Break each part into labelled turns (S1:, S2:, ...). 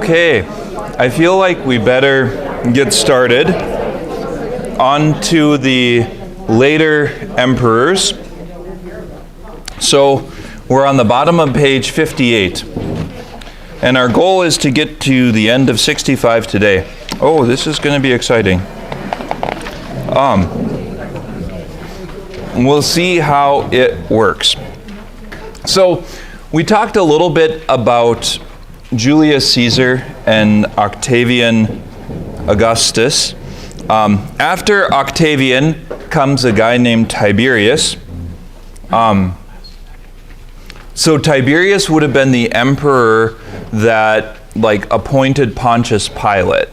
S1: Okay, I feel like we better get started. On to the later emperors. So we're on the bottom of page 58. And our goal is to get to the end of 65 today. Oh, this is going to be exciting. We'll see how it works. So we talked a little bit about Julius Caesar and Octavian Augustus. After Octavian comes a guy named Tiberius. So Tiberius would have been the emperor that appointed Pontius Pilate.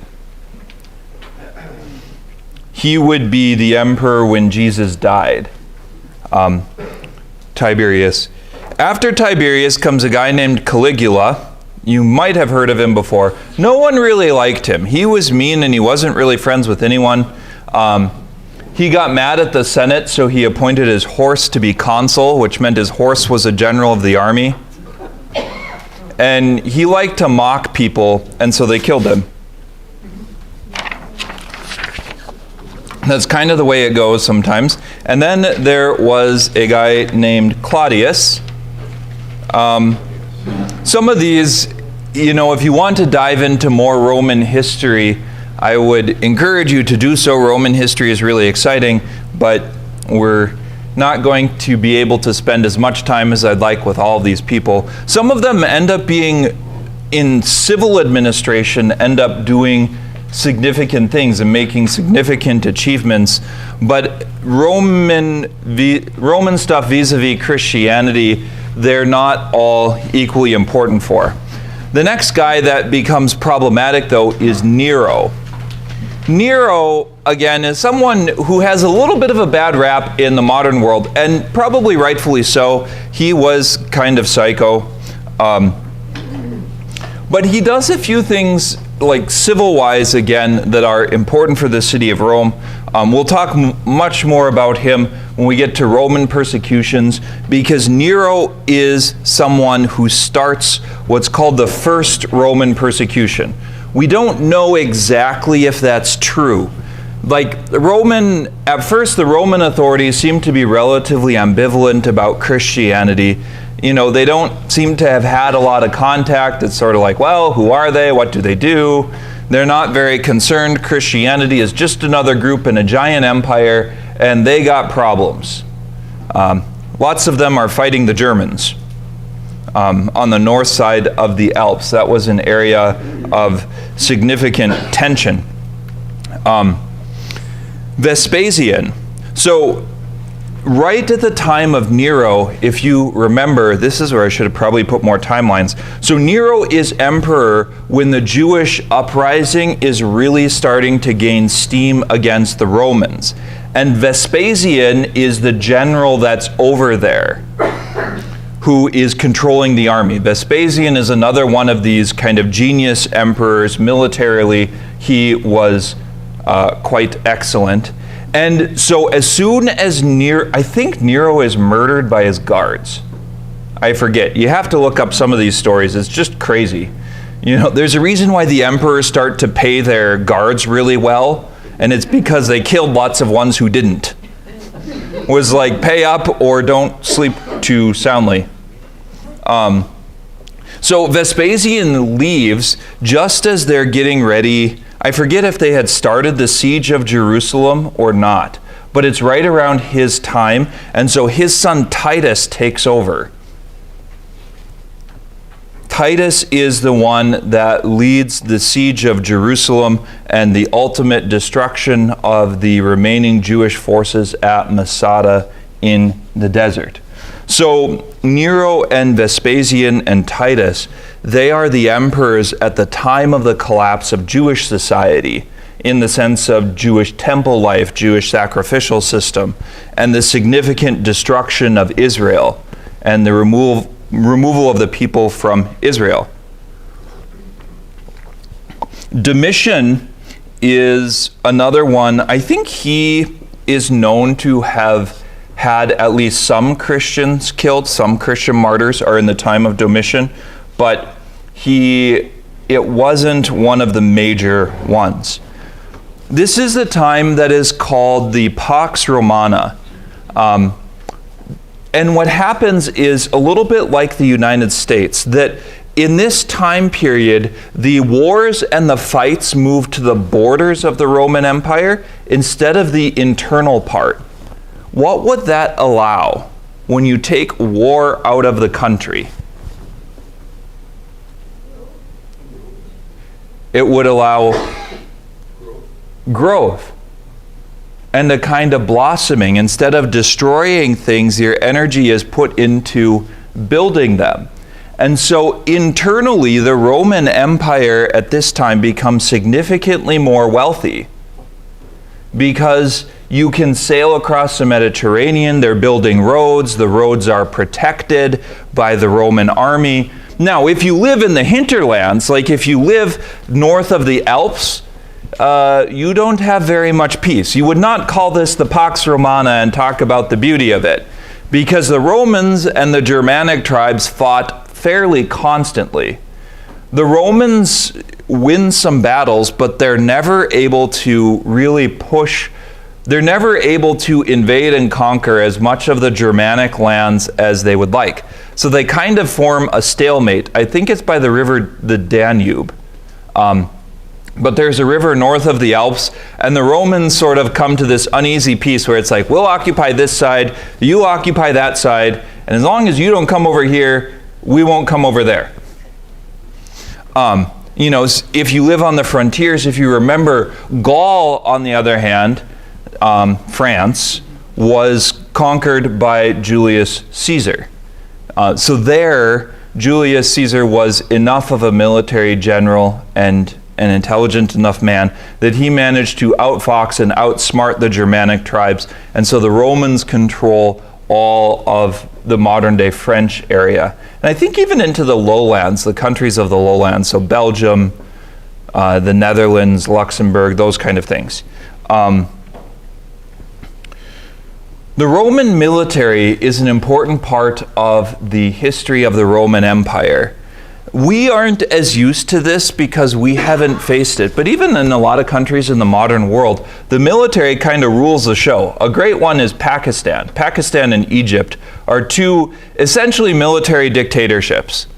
S1: He would be the emperor when Jesus died. Tiberius. After Tiberius comes a guy named Caligula. You might have heard of him before. No one really liked him. He was mean and he wasn't really friends with anyone. He got mad at the Senate, so he appointed his horse to be consul, which meant his horse was a general of the army. And he liked to mock people, and so they killed him. That's kind of the way it goes sometimes. And then there was a guy named Claudius. Some of these, if you want to dive into more Roman history, I would encourage you to do so. Roman history is really exciting, but we're not going to be able to spend as much time as I'd like with all of these people. Some of them end up being in civil administration, end up doing significant things and making significant achievements, but Roman stuff vis-a-vis Christianity, they're not all equally important for. The next guy that becomes problematic, though, is Nero. Nero, again, is someone who has a little bit of a bad rap in the modern world, and probably rightfully so. He was kind of psycho. But he does a few things, civil-wise, again, that are important for the city of Rome. We'll talk much more about him when we get to Roman persecutions, because Nero is someone who starts what's called the first Roman persecution. We don't know exactly if that's true. At first the Roman authorities seem to be relatively ambivalent about Christianity. They don't seem to have had a lot of contact. It's sort of well, who are they? What do they do? They're not very concerned. Christianity is just another group in a giant empire, and they got problems. Lots of them are fighting the Germans on the north side of the Alps. That was an area of significant tension. Vespasian. So right at the time of Nero, if you remember, this is where I should have probably put more timelines. So Nero is emperor when the Jewish uprising is really starting to gain steam against the Romans. And Vespasian is the general that's over there, who is controlling the army. Vespasian is another one of these kind of genius emperors. Militarily, he was quite excellent. And so as soon as I think Nero is murdered by his guards. I forget. You have to look up some of these stories. It's just crazy. There's a reason why the emperors start to pay their guards really well, and it's because they killed lots of ones who didn't. It was pay up or don't sleep too soundly. So Vespasian leaves just as they're getting ready. I forget if they had started the siege of Jerusalem or not, but it's right around his time, and so his son Titus takes over. Titus is the one that leads the siege of Jerusalem and the ultimate destruction of the remaining Jewish forces at Masada in the desert. So Nero and Vespasian and Titus, they are the emperors at the time of the collapse of Jewish society, in the sense of Jewish temple life, Jewish sacrificial system, and the significant destruction of Israel and the removal of the people from Israel. Domitian is another one. I think he is known to have had at least some Christians killed. Some Christian martyrs are in the time of Domitian, but he it wasn't one of the major ones. This is the time that is called the Pax Romana. And what happens is a little bit like the United States, that in this time period, the wars and the fights moved to the borders of the Roman Empire instead of the internal part. What would that allow when you take war out of the country? It would allow growth and a kind of blossoming. Instead of destroying things, your energy is put into building them. And so internally, the Roman Empire at this time becomes significantly more wealthy because you can sail across the Mediterranean. They're building roads. The roads are protected by the Roman army. Now, if you live in the hinterlands, like if you live north of the Alps, you don't have very much peace. You would not call this the Pax Romana and talk about the beauty of it, because the Romans and the Germanic tribes fought fairly constantly. The Romans win some battles, but they're never able to really push. They're never able to invade and conquer as much of the Germanic lands as they would like. So they kind of form a stalemate. I think it's by the river, the Danube. But there's a river north of the Alps, and the Romans sort of come to this uneasy peace where it's like, we'll occupy this side, you occupy that side, and as long as you don't come over here, we won't come over there. You know, if you live on the frontiers, if you remember, Gaul, on the other hand, France, was conquered by Julius Caesar. So there, Julius Caesar was enough of a military general and an intelligent enough man that he managed to outfox and outsmart the Germanic tribes. And so the Romans control all of the modern day French area. And I think even into the lowlands, the countries of the lowlands, so Belgium, the Netherlands, Luxembourg, those kind of things. The Roman military is an important part of the history of the Roman Empire. We aren't as used to this because we haven't faced it, but even in a lot of countries in the modern world, the military kind of rules the show. A great one is Pakistan. Pakistan and Egypt are two essentially military dictatorships.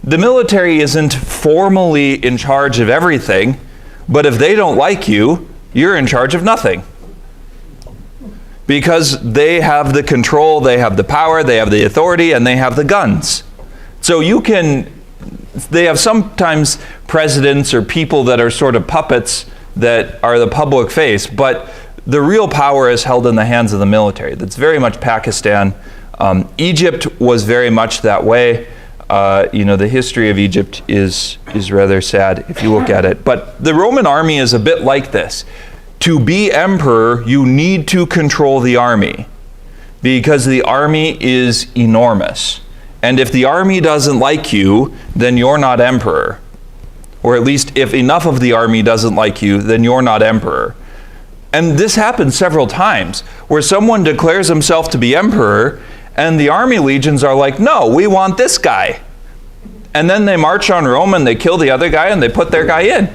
S1: The military isn't formally in charge of everything, but if they don't like you, you're in charge of nothing. Because they have the control, they have the power, they have the authority, and they have the guns. So they have sometimes presidents or people that are sort of puppets that are the public face, but the real power is held in the hands of the military. That's very much Pakistan. Egypt was very much that way. You know, the history of Egypt is rather sad if you look at it. But the Roman army is a bit like this. To be emperor, you need to control the army because the army is enormous. And if the army doesn't like you, then you're not emperor. Or at least if enough of the army doesn't like you, then you're not emperor. And this happens several times, where someone declares himself to be emperor, and the army legions are like, no, we want this guy. And then they march on Rome, and they kill the other guy, and they put their guy in.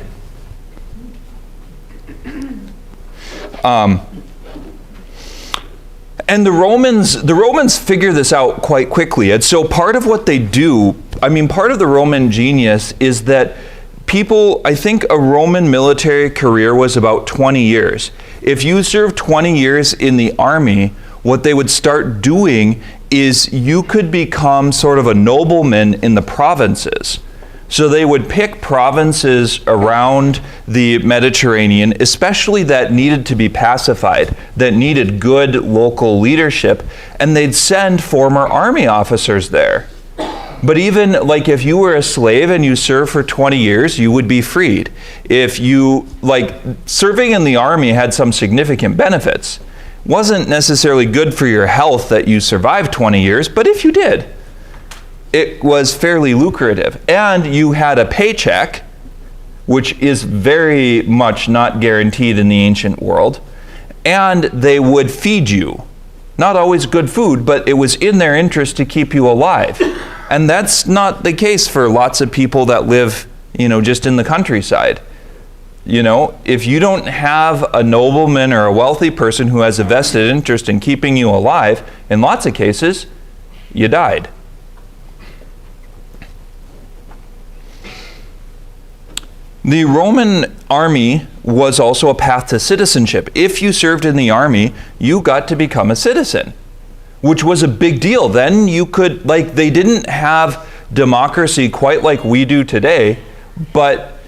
S1: And the Romans figure this out quite quickly. And so part of what they do, part of the Roman genius is that I think a Roman military career was about 20 years. If you served 20 years in the army, what they would start doing is you could become sort of a nobleman in the provinces. So they would pick provinces around the Mediterranean, especially that needed to be pacified, that needed good local leadership, and they'd send former army officers there. But even like if you were a slave and you served for 20 years, you would be freed. If you, serving in the army had some significant benefits. Wasn't necessarily good for your health that you survived 20 years, but if you did, it was fairly lucrative. And you had a paycheck, which is very much not guaranteed in the ancient world, and they would feed you. Not always good food, but it was in their interest to keep you alive. And that's not the case for lots of people that live, just in the countryside. If you don't have a nobleman or a wealthy person who has a vested interest in keeping you alive, in lots of cases, you died. The Roman army was also a path to citizenship. If you served in the army, you got to become a citizen, which was a big deal. Then you could, they didn't have democracy quite like we do today, but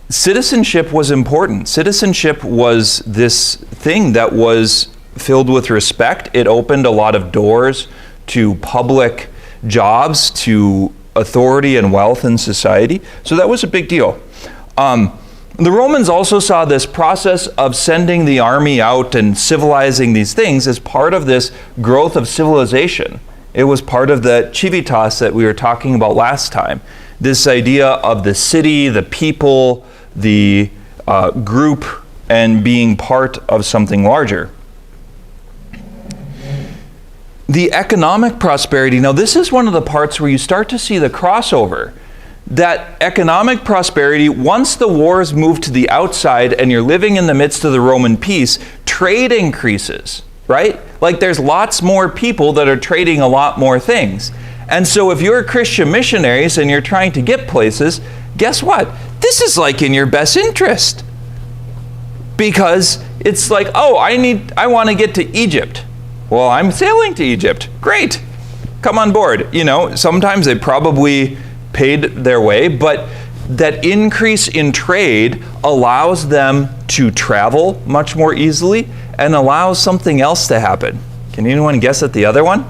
S1: citizenship was important. Citizenship was this thing that was filled with respect. It opened a lot of doors to public jobs, to authority and wealth in society. So that was a big deal. The Romans also saw this process of sending the army out and civilizing these things as part of this growth of civilization. It was part of the civitas that we were talking about last time. This idea of the city, the people, the group, and being part of something larger. The economic prosperity, now this is one of the parts where you start to see the crossover. That economic prosperity, once the wars move to the outside and you're living in the midst of the Roman peace, trade increases, right? There's lots more people that are trading a lot more things. And so if you're Christian missionaries and you're trying to get places, guess what? This is in your best interest. Because it's I want to get to Egypt. Well, I'm sailing to Egypt. Great. Come on board. Sometimes they probably paid their way, but that increase in trade allows them to travel much more easily and allows something else to happen. Can anyone guess at the other one?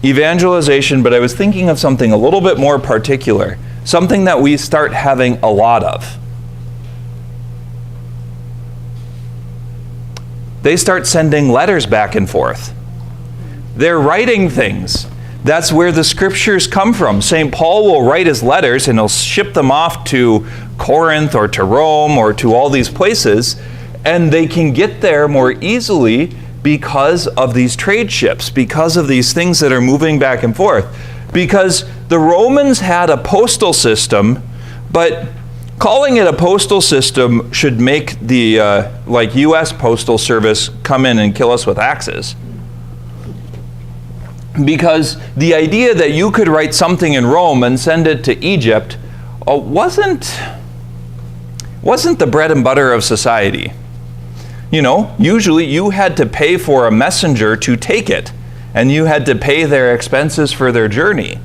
S1: Evangelization, but I was thinking of something a little bit more particular, something that we start having a lot of. They start sending letters back and forth. They're writing things. That's where the scriptures come from. St. Paul will write his letters and he'll ship them off to Corinth or to Rome or to all these places, and they can get there more easily because of these trade ships, because of these things that are moving back and forth. Because the Romans had a postal system, but calling it a postal system should make the U.S. Postal Service come in and kill us with axes. Because the idea that you could write something in Rome and send it to Egypt wasn't the bread and butter of society. Usually you had to pay for a messenger to take it, and you had to pay their expenses for their journey.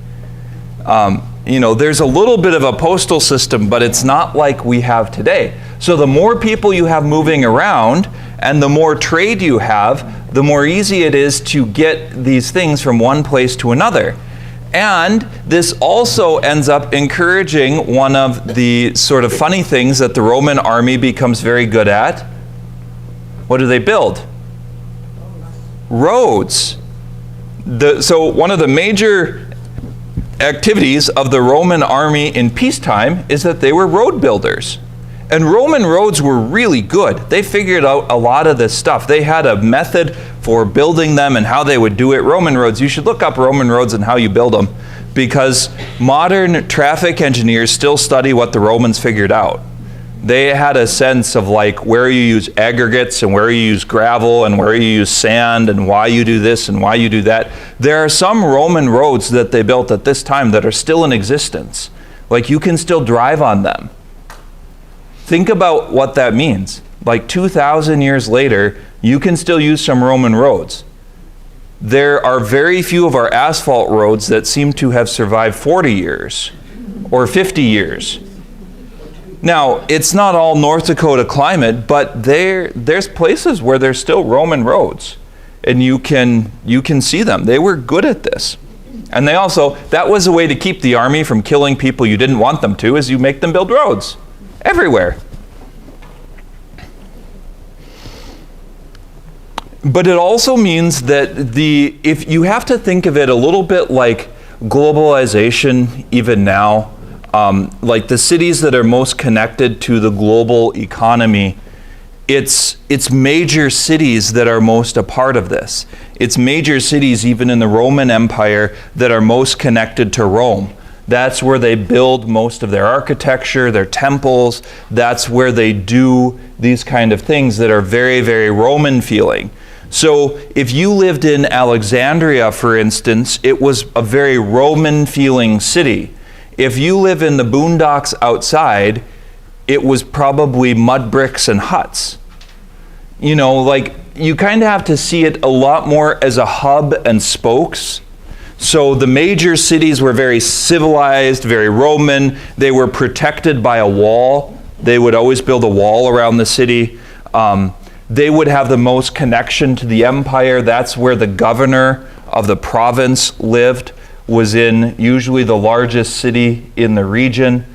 S1: There's a little bit of a postal system, but it's not like we have today. So the more people you have moving around and the more trade you have, the more easy it is to get these things from one place to another. And this also ends up encouraging one of the sort of funny things that the Roman army becomes very good at. What do they build? Roads. So one of the major activities of the Roman army in peacetime is that they were road builders. And Roman roads were really good. They figured out a lot of this stuff. They had a method for building them and how they would do it. Roman roads, you should look up Roman roads and how you build them, because modern traffic engineers still study what the Romans figured out. They had a sense of where you use aggregates and where you use gravel and where you use sand and why you do this and why you do that. There are some Roman roads that they built at this time that are still in existence. You can still drive on them. Think about what that means. 2,000 years later, you can still use some Roman roads. There are very few of our asphalt roads that seem to have survived 40 years or 50 years. Now, it's not all North Dakota climate, but there's places where there's still Roman roads, and you can see them. They were good at this. And that was a way to keep the army from killing people you didn't want them to, is you make them build roads everywhere. But it also means that if you have to think of it a little bit like globalization even now, the cities that are most connected to the global economy, it's major cities that are most a part of this. It's major cities even in the Roman Empire that are most connected to Rome. That's where they build most of their architecture, their temples. That's where they do these kind of things that are very, very Roman feeling. So if you lived in Alexandria, for instance, it was a very Roman feeling city. If you live in the boondocks outside, it was probably mud bricks and huts. You know, like, you kind of have to see it a lot more as a hub and spokes. So the major cities were very civilized, very Roman. They were protected by a wall. They would always build a wall around the city. They would have the most connection to the empire. That's where the governor of the province lived, was in usually the largest city in the region.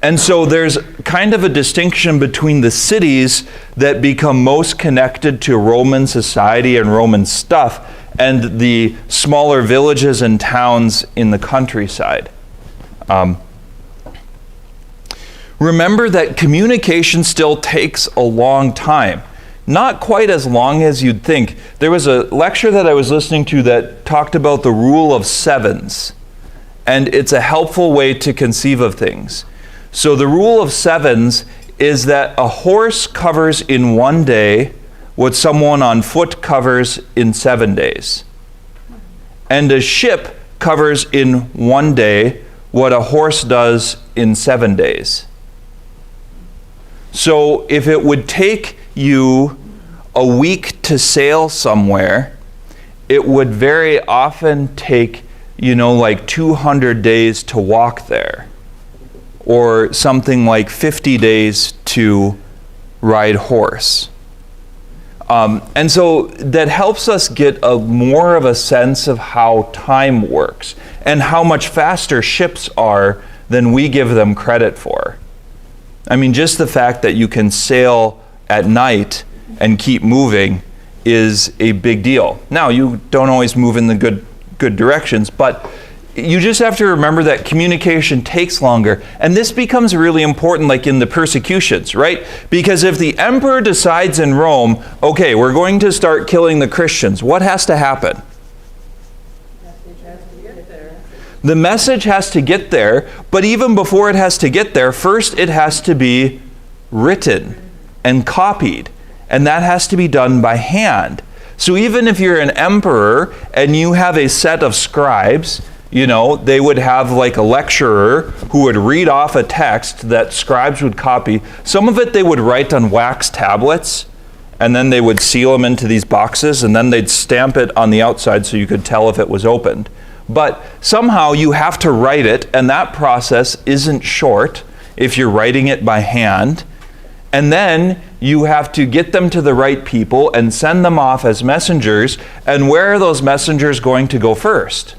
S1: And so there's kind of a distinction between the cities that become most connected to Roman society and Roman stuff, and the smaller villages and towns in the countryside. Remember that communication still takes a long time. Not quite as long as you'd think. There was a lecture that I was listening to that talked about the rule of sevens, and it's a helpful way to conceive of things. So the rule of sevens is that a horse covers in 1 day what someone on foot covers in 7 days. And a ship covers in 1 day what a horse does in 7 days. So if it would take you a week to sail somewhere, it would very often take, like 200 days to walk there, or something like 50 days to ride horse. And so that helps us get more of a sense of how time works and how much faster ships are than we give them credit for. I mean, just the fact that you can sail at night and keep moving is a big deal. Now, you don't always move in the good directions, but you just have to remember that communication takes longer. And this becomes really important, like in the persecutions, right? Because if the emperor decides in Rome, okay, we're going to start killing the Christians, what has to happen? The message has to get there, but even before it has to get there, first it has to be written and copied. And that has to be done by hand. So even if you're an emperor and you have a set of scribes, they would have like a lecturer who would read off a text that scribes would copy. Some of it they would write on wax tablets, and then they would seal them into these boxes, and then they'd stamp it on the outside so you could tell if it was opened. But somehow you have to write it, and that process isn't short if you're writing it by hand. And then you have to get them to the right people and send them off as messengers. And where are those messengers going to go first?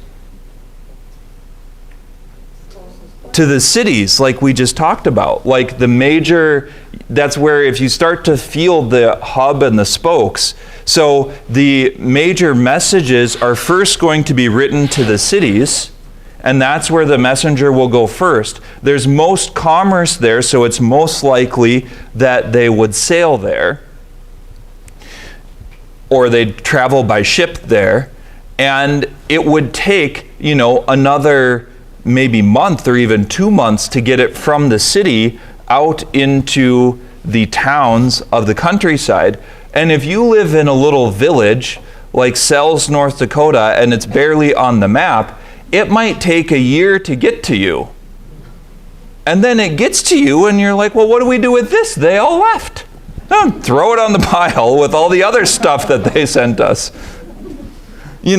S1: To the cities, like we just talked about. Like the major, that's where if you start to feel the hub and the spokes. So the major messages are first going to be written to the cities, and that's where the messenger will go first. There's most commerce there, so it's most likely that they would sail there, or they'd travel by ship there, and it would take, another maybe month or even 2 months to get it from the city out into the towns of the countryside. And if you live in a little village like Sells, North Dakota, and it's barely on the map, it might take a year to get to you. And then it gets to you and you're like, well, what do we do with this? They all left. Throw it on the pile with all the other stuff that they sent us. You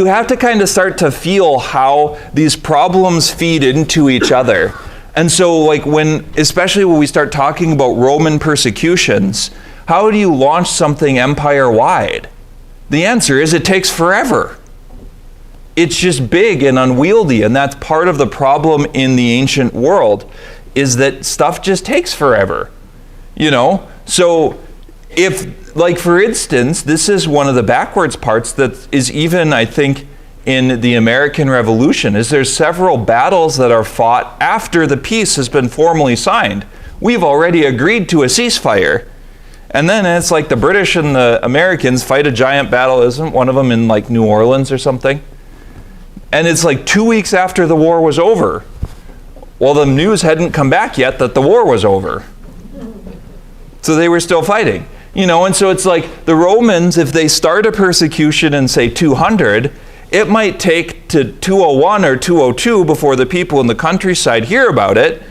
S1: have to kind of start to feel how these problems feed into each other. And so especially when we start talking about Roman persecutions, how do you launch something empire-wide? The answer is it takes forever. It's just big and unwieldy, and that's part of the problem in the ancient world, is that stuff just takes forever. So if, for instance, this is one of the backwards parts that is even, I think, in the American Revolution, is there's several battles that are fought after the peace has been formally signed. We've already agreed to a ceasefire. And then it's like the British and the Americans fight a giant battle, isn't one of them in New Orleans or something? And it's like 2 weeks after the war was over. Well, the news hadn't come back yet that the war was over. So they were still fighting. And so it's like the Romans, if they start a persecution in, say, 200, it might take to 201 or 202 before the people in the countryside hear about it.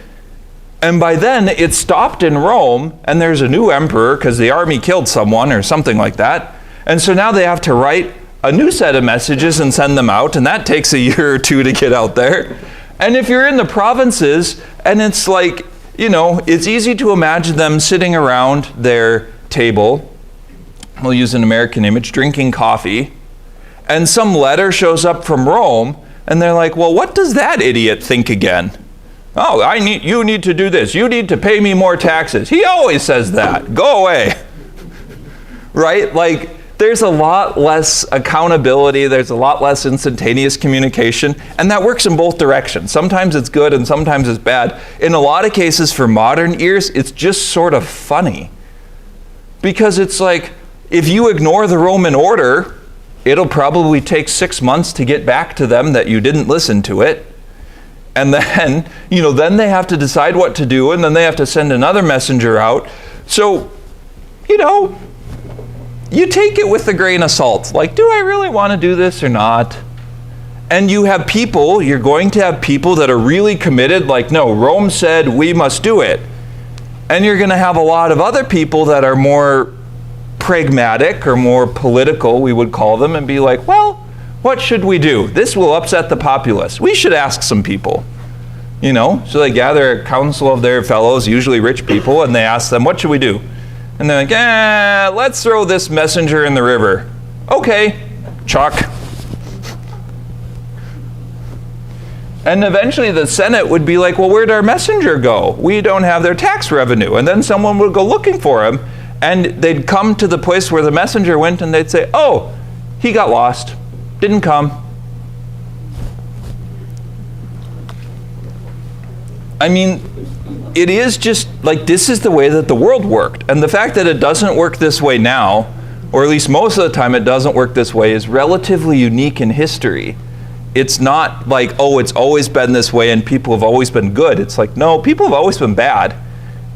S1: And by then, it stopped in Rome, and there's a new emperor because the army killed someone or something like that. And so now they have to write a new set of messages and send them out, and that takes a year or two to get out there. And if you're in the provinces, and it's like, it's easy to imagine them sitting around their table, we'll use an American image, drinking coffee, and some letter shows up from Rome, and they're like, well, what does that idiot think again? Oh, you need to do this. You need to pay me more taxes. He always says that. Go away. Right? Like, there's a lot less accountability. There's a lot less instantaneous communication. And that works in both directions. Sometimes it's good and sometimes it's bad. In a lot of cases, for modern ears, it's just sort of funny. Because it's like, if you ignore the Roman order, it'll probably take 6 months to get back to them that you didn't listen to it. And then, then they have to decide what to do, and then they have to send another messenger out. So, you take it with a grain of salt. Like, do I really want to do this or not? And you're going to have people that are really committed, like, no, Rome said we must do it. And you're going to have a lot of other people that are more pragmatic or more political, we would call them, and be like, well, what should we do? This will upset the populace. We should ask some people. So they gather a council of their fellows, usually rich people, and they ask them, what should we do? And they're like, let's throw this messenger in the river. Okay, chuck. And eventually the Senate would be like, well, where'd our messenger go? We don't have their tax revenue. And then someone would go looking for him, and they'd come to the place where the messenger went, and they'd say, oh, he got lost. Didn't come. I mean, it is just like this is the way that the world worked. And the fact that it doesn't work this way now, or at least most of the time it doesn't work this way, is relatively unique in history. It's not like, oh, it's always been this way and people have always been good. It's like, no, people have always been bad.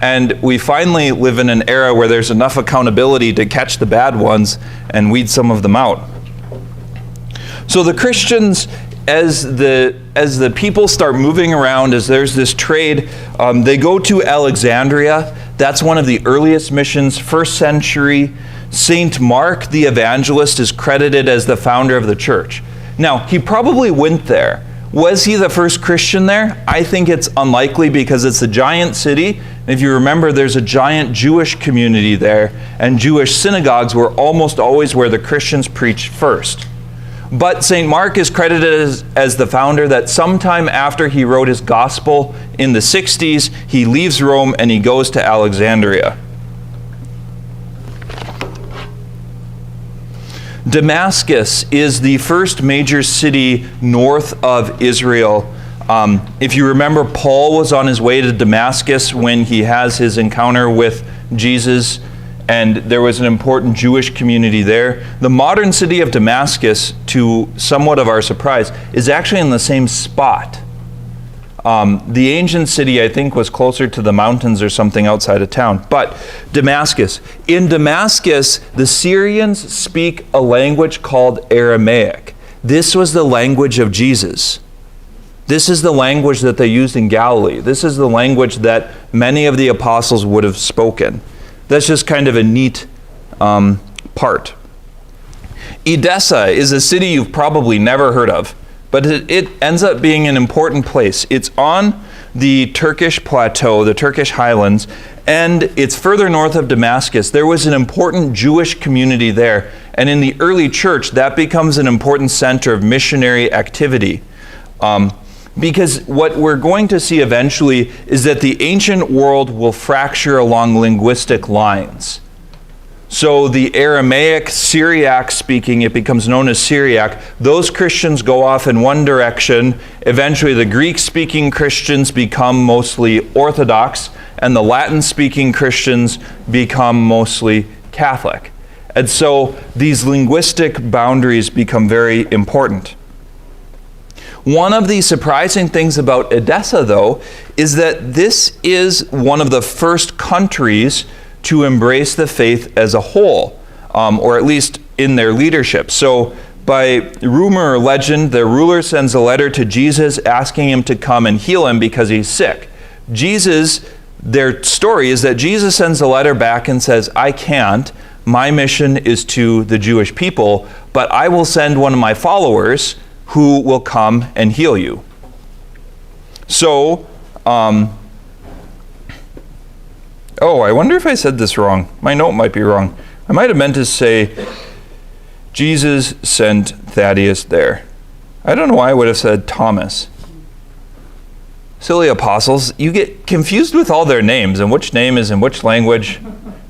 S1: And we finally live in an era where there's enough accountability to catch the bad ones and weed some of them out. So the Christians, as the people start moving around, as there's this trade, they go to Alexandria. That's one of the earliest missions, 1st century. Saint Mark the Evangelist is credited as the founder of the church. Now, he probably went there. Was he the first Christian there? I think it's unlikely because it's a giant city. If you remember, there's a giant Jewish community there, and Jewish synagogues were almost always where the Christians preached first. But St. Mark is credited as the founder, that sometime after he wrote his gospel in the 60s, he leaves Rome and he goes to Alexandria. Damascus is the first major city north of Israel. If you remember, Paul was on his way to Damascus when he has his encounter with Jesus, and there was an important Jewish community there. The modern city of Damascus, to somewhat of our surprise, is actually in the same spot. The ancient city, I think, was closer to the mountains or something outside of town. But Damascus. In Damascus, the Syrians speak a language called Aramaic. This was the language of Jesus. This is the language that they used in Galilee. This is the language that many of the apostles would have spoken. That's just kind of a neat part. Edessa is a city you've probably never heard of, but it ends up being an important place. It's on the Turkish plateau, the Turkish highlands, and it's further north of Damascus. There was an important Jewish community there, and in the early church, that becomes an important center of missionary activity. Because what we're going to see eventually is that the ancient world will fracture along linguistic lines. So the Aramaic, Syriac speaking, it becomes known as Syriac. Those Christians go off in one direction. Eventually the Greek speaking Christians become mostly Orthodox, and the Latin speaking Christians become mostly Catholic. And so these linguistic boundaries become very important. One of the surprising things about Edessa, though, is that this is one of the first countries to embrace the faith as a whole, or at least in their leadership. So by rumor or legend, the ruler sends a letter to Jesus asking him to come and heal him because he's sick. Their story is that Jesus sends a letter back and says, I can't. My mission is to the Jewish people, but I will send one of my followers who will come and heal you. So, I wonder if I said this wrong. My note might be wrong. I might have meant to say, Jesus sent Thaddeus there. I don't know why I would have said Thomas. Silly apostles, you get confused with all their names and which name is in which language,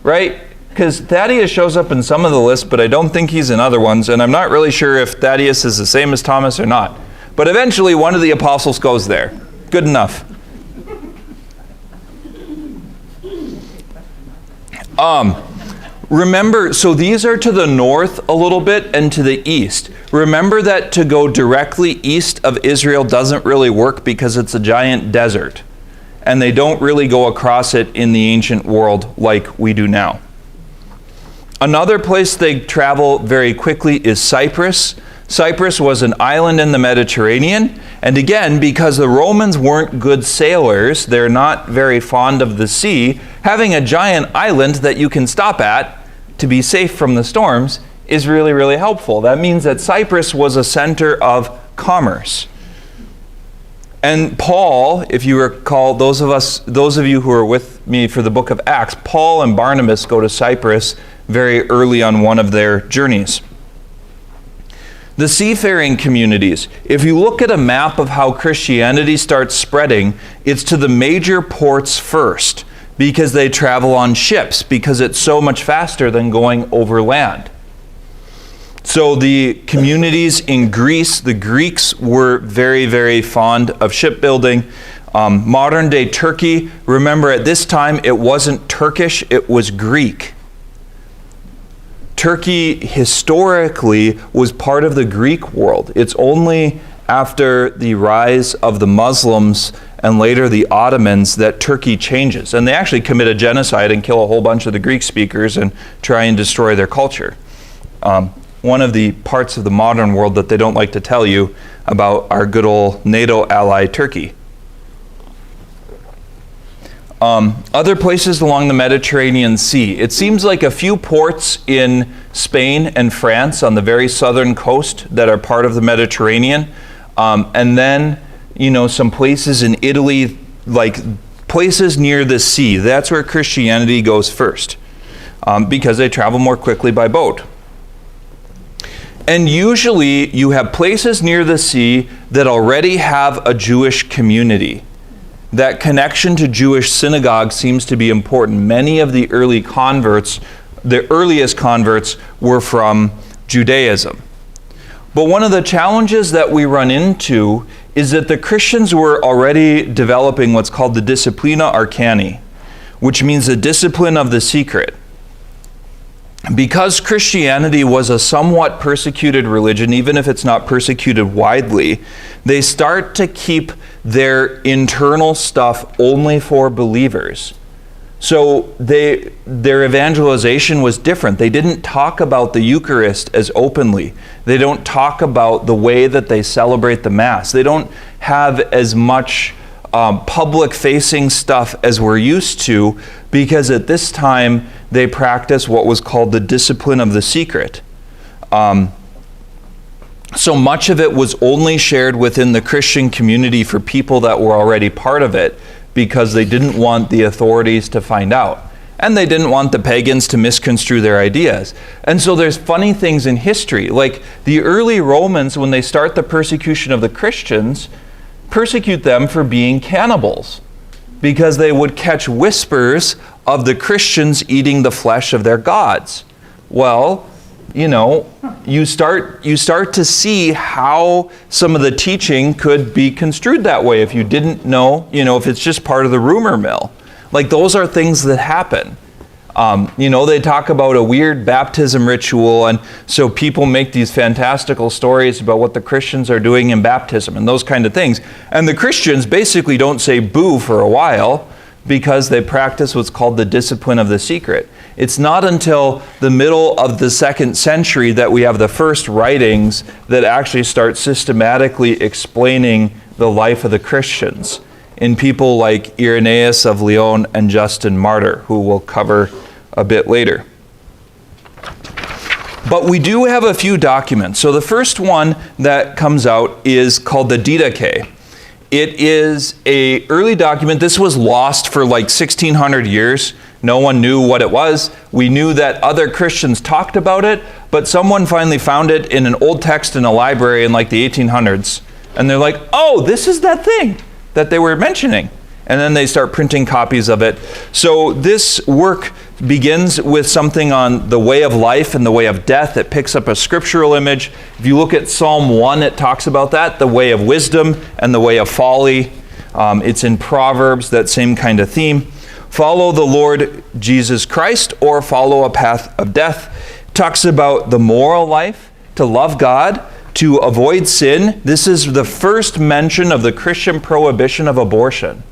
S1: right? Because Thaddeus shows up in some of the lists, but I don't think he's in other ones, and I'm not really sure if Thaddeus is the same as Thomas or not. But eventually one of the apostles goes there. Good enough. Remember, so these are to the north a little bit and to the east. Remember that to go directly east of Israel doesn't really work because it's a giant desert. And they don't really go across it in the ancient world like we do now. Another place they travel very quickly is Cyprus. Cyprus was an island in the Mediterranean. And again, because the Romans weren't good sailors, they're not very fond of the sea, having a giant island that you can stop at to be safe from the storms is really, really helpful. That means that Cyprus was a center of commerce. And Paul, if you recall, those of you who are with me for the book of Acts, Paul and Barnabas go to Cyprus very early on one of their journeys. The seafaring communities, if you look at a map of how Christianity starts spreading, it's to the major ports first, because they travel on ships, because it's so much faster than going over land. So the communities in Greece, the Greeks were very, very fond of shipbuilding. Modern day Turkey, remember at this time it wasn't Turkish, it was Greek. Turkey historically was part of the Greek world. It's only after the rise of the Muslims and later the Ottomans that Turkey changes. And they actually commit a genocide and kill a whole bunch of the Greek speakers and try and destroy their culture. One of the parts of the modern world that they don't like to tell you about our good old NATO ally Turkey. Other places along the Mediterranean Sea. It seems like a few ports in Spain and France on the very southern coast that are part of the Mediterranean. And then, some places in Italy, like places near the sea. That's where Christianity goes first, because they travel more quickly by boat. And usually you have places near the sea that already have a Jewish community. That connection to Jewish synagogue seems to be important. Many of the early converts, the earliest converts, were from Judaism. But one of the challenges that we run into is that the Christians were already developing what's called the Disciplina Arcani, which means the discipline of the secret. Because Christianity was a somewhat persecuted religion, even if it's not persecuted widely, they start to keep their internal stuff only for believers. So their evangelization was different. They didn't talk about the Eucharist as openly. They don't talk about the way that they celebrate the Mass. They don't have as much public-facing stuff as we're used to, because at this time they practice what was called the discipline of the secret. So much of it was only shared within the Christian community for people that were already part of it, because they didn't want the authorities to find out. And they didn't want the pagans to misconstrue their ideas. And so there's funny things in history. Like the early Romans, when they start the persecution of the Christians, persecute them for being cannibals, because they would catch whispers of the Christians eating the flesh of their gods. Well, you start to see how some of the teaching could be construed that way if you didn't know, if it's just part of the rumor mill. Like those are things that happen. They talk about a weird baptism ritual, and so people make these fantastical stories about what the Christians are doing in baptism and those kind of things. And the Christians basically don't say boo for a while because they practice what's called the discipline of the secret. It's not until the middle of the 2nd century that we have the first writings that actually start systematically explaining the life of the Christians in people like Irenaeus of Lyon and Justin Martyr, who we'll cover a bit later. But we do have a few documents. So the first one that comes out is called the Didache. It is an early document. This was lost for like 1600 years. No one knew what it was. We knew that other Christians talked about it, but someone finally found it in an old text in a library in like the 1800s. And they're like, oh, this is that thing that they were mentioning. And then they start printing copies of it. So this work begins with something on the way of life and the way of death. It picks up a scriptural image. If you look at Psalm 1, it talks about that, the way of wisdom and the way of folly. It's in Proverbs, that same kind of theme. Follow the Lord Jesus Christ or follow a path of death. It talks about the moral life, to love God, to avoid sin. This is the first mention of the Christian prohibition of abortion.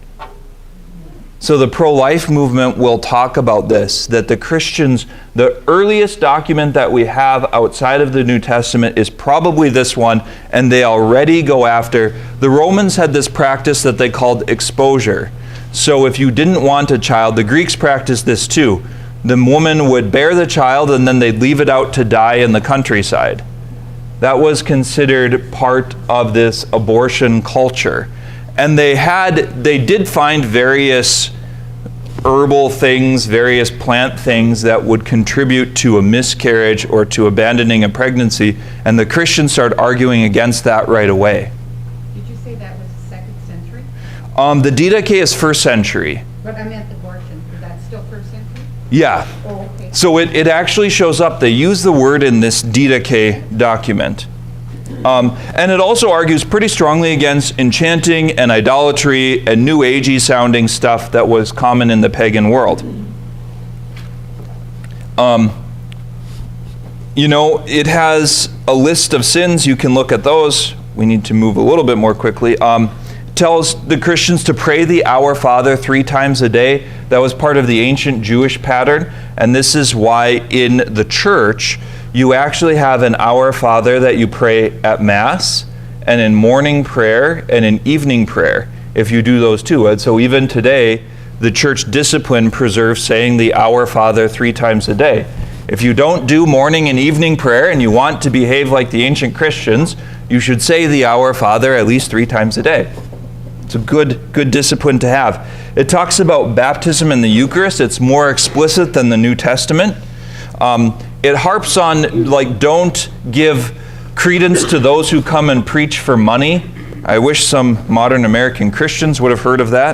S1: So the pro-life movement will talk about this, that the Christians, the earliest document that we have outside of the New Testament is probably this one, and they already go after. The Romans had this practice that they called exposure. So if you didn't want a child, the Greeks practiced this too. The woman would bear the child and then they'd leave it out to die in the countryside. That was considered part of this abortion culture. And they did find various herbal things, various plant things that would contribute to a miscarriage or to abandoning a pregnancy, and the Christians started arguing against that right away.
S2: Did you say that was the 2nd century?
S1: The Didache is 1st century.
S2: But I meant abortion. Is that still 1st century?
S1: Yeah.
S2: Oh, okay.
S1: So it actually shows up. They use the word in this Didache document. And it also argues pretty strongly against enchanting and idolatry and New Agey sounding stuff that was common in the pagan world. It has a list of sins. You can look at those. We need to move a little bit more quickly. Tells the Christians to pray the Our Father 3 times a day. That was part of the ancient Jewish pattern. And this is why in the church, you actually have an Our Father that you pray at Mass, and in morning prayer, and in evening prayer, if you do those two. And so even today, the church discipline preserves saying the Our Father 3 times a day. If you don't do morning and evening prayer, and you want to behave like the ancient Christians, you should say the Our Father at least 3 times a day. It's a good discipline to have. It talks about baptism in the Eucharist. It's more explicit than the New Testament. It harps on, don't give credence to those who come and preach for money. I wish some modern American Christians would have heard of that.